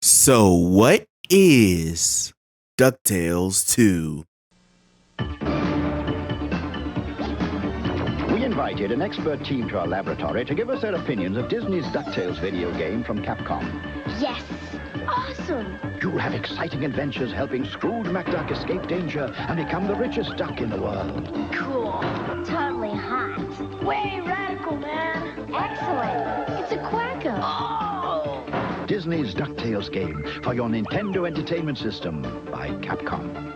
So what is DuckTales 2? We invited an expert team to our laboratory to give us their opinions of Disney's DuckTales video game from Capcom. Yes, awesome. You'll have exciting adventures helping Scrooge McDuck escape danger and become the richest duck in the world. Cool. Totally hot. Way radical, man. Excellent. It's a quacker. Oh! Disney's DuckTales game for your Nintendo Entertainment System by Capcom.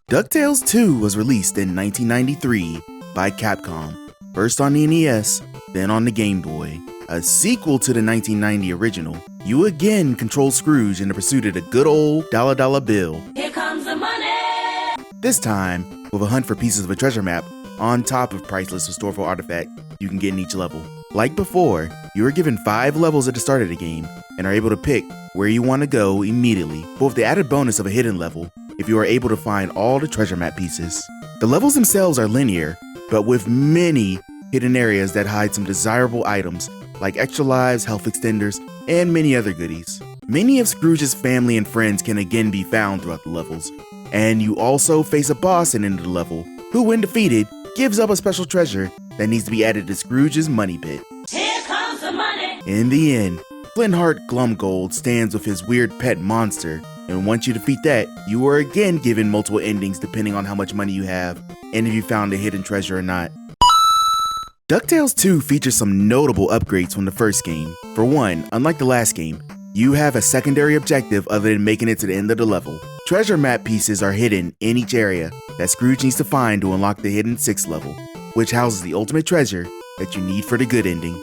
DuckTales 2 was released in 1993 by Capcom, first on the NES, then on the Game Boy. A sequel to the 1990 original, you again control Scrooge in the pursuit of the good old dollar bill. Here comes the money! This time, with a hunt for pieces of a treasure map on top of priceless historical artifacts you can get in each level. Like before, you are given 5 levels at the start of the game and are able to pick where you want to go immediately, but with the added bonus of a hidden level if you are able to find all the treasure map pieces. The levels themselves are linear, but with many hidden areas that hide some desirable items like extra lives, health extenders, and many other goodies. Many of Scrooge's family and friends can again be found throughout the levels, and you also face a boss at the end of the level, who when defeated, gives up a special treasure that needs to be added to Scrooge's money pit. Here comes the money! In the end, Flintheart Glumgold stands with his weird pet monster, and once you defeat that, you are again given multiple endings depending on how much money you have, and if you found a hidden treasure or not. DuckTales 2 features some notable upgrades from the first game. For one, unlike the last game, you have a secondary objective other than making it to the end of the level. Treasure map pieces are hidden in each area that Scrooge needs to find to unlock the hidden 6th level, which houses the ultimate treasure that you need for the good ending.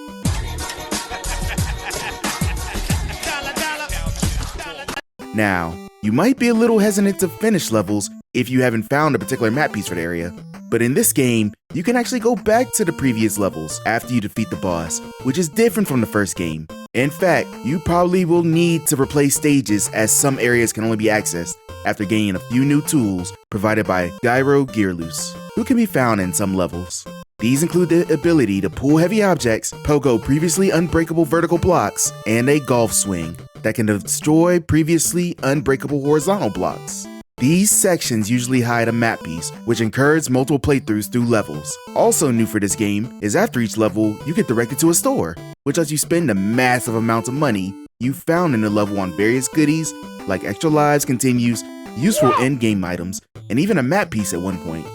Now, you might be a little hesitant to finish levels if you haven't found a particular map piece for the area, but in this game, you can actually go back to the previous levels after you defeat the boss, which is different from the first game. In fact, you probably will need to replace stages as some areas can only be accessed after gaining a few new tools provided by Gyro Gearloose, who can be found in some levels. These include the ability to pull heavy objects, pogo previously unbreakable vertical blocks, and a golf swing that can destroy previously unbreakable horizontal blocks. These sections usually hide a map piece, which encourages multiple playthroughs through levels. Also new for this game is after each level, you get directed to a store, which lets you spend the massive amounts of money you found in the level on various goodies like extra lives, continues, useful endgame items, and even a map piece at one point.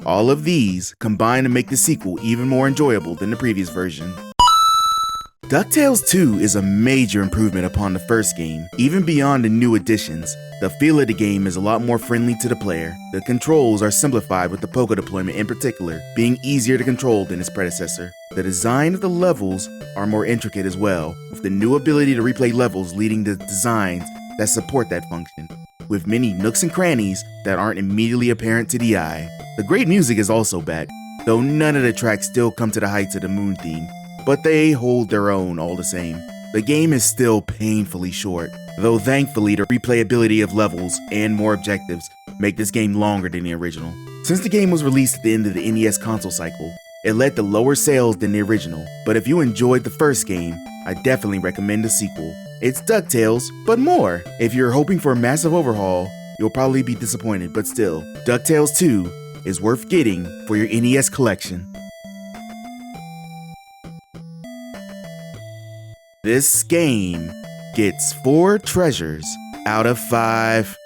All of these combine to make the sequel even more enjoyable than the previous version. DuckTales 2 is a major improvement upon the first game. Even beyond the new additions, the feel of the game is a lot more friendly to the player. The controls are simplified with the pogo deployment in particular being easier to control than its predecessor. The design of the levels are more intricate as well, with the new ability to replay levels leading to designs that support that function, with many nooks and crannies that aren't immediately apparent to the eye. The great music is also back, though none of the tracks still come to the heights of the Moon theme, but they hold their own all the same. The game is still painfully short, though thankfully the replayability of levels and more objectives make this game longer than the original. Since the game was released at the end of the NES console cycle, it led to lower sales than the original, but if you enjoyed the first game, I definitely recommend the sequel. It's DuckTales, but more. If you're hoping for a massive overhaul, you'll probably be disappointed, but still, DuckTales 2 is worth getting for your NES collection. This game gets 4 treasures out of 5.